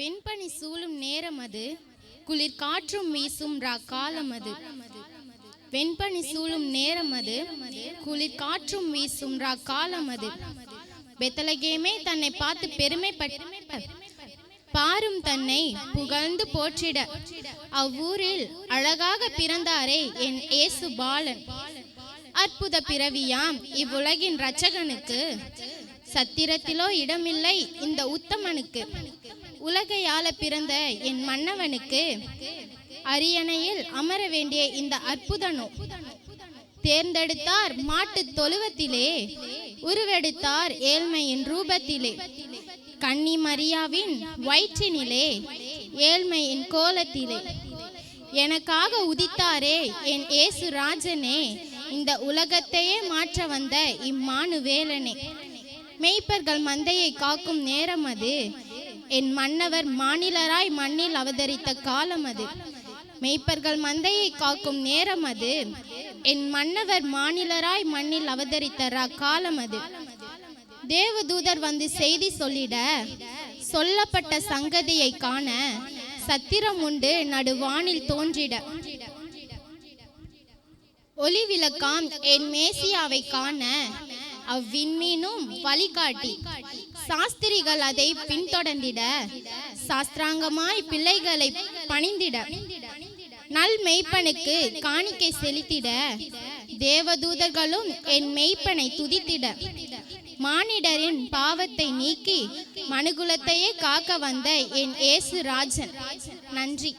வெண்பனி சூழும் நேரம் அது, குளிர் காற்றும் வீசும் காலம் அது. வெண்பனி சூழும் நேரம் அது, குளிர் காற்றும் வீசும் காலம் அது. பெத்லகேமே தன்னை பார்த்து பெருமைப்பட்ட பாரும் தன்னை புகழ்ந்து போற்றிட, அவ்வூரில் அழகாக பிறந்தாரே என் இயேசு பாலன். அற்புத பிறவியாம் இவ்வுலகின் இரட்சகனுக்கு, சத்திரத்திலோ இடமில்லை இந்த உத்தமனுக்கு. உலகை ஆள பிறந்த என் மன்னவனுக்கு, அரியணையில் அமர வேண்டிய இந்த அற்புதனோ. தேர்ந்தெடுத்தார் மாட்டு தொழுவத்திலே, உருவெடுத்தார் ஏழ்மையின் ரூபத்திலே. கன்னி மரியாவின் வயிற்றினிலே, ஏழ்மையின் கோலத்திலே. எனக்காக உதித்தாரே என் இயேசு ராஜனே, இந்த உலகத்தையே மாற்ற வந்த இம்மானுவேலனே. மெய்ப்பர்கள் மந்தையை காக்கும் நேரம் அது, என் மன்னவர் மாநிலராய் மண்ணில் அவதரித்த காலம் அது. மெய்ப்பர்கள் மந்தையை காக்கும் நேரம் அது, என் மன்னவர் மாநிலராய் மண்ணில் அவதரித்த காலம் அது. தேவதூதர் வந்து செய்தி சொல்லிட, சொல்லப்பட்ட சங்கதியை காண சத்திரம் உண்டு நடுவானில் தோன்றிட. ஒளி விளக்காம் என் மேசியாவை காண அவ்விண்மீனும் வழிகாட்டி. சாஸ்திரிகள் அதை பின்தொடர்ந்திட, சாஸ்திராங்கமாய் பிள்ளைகளை பணிந்திட. நல் மெய்ப்பனுக்கு காணிக்கை செலுத்திட, தேவதூதர்களும் என் மெய்ப்பனை துதித்திட. மானிடரின் பாவத்தை நீக்கி மனுகுலத்தையே காக்க வந்த என் இயேசு ராஜன். நன்றி.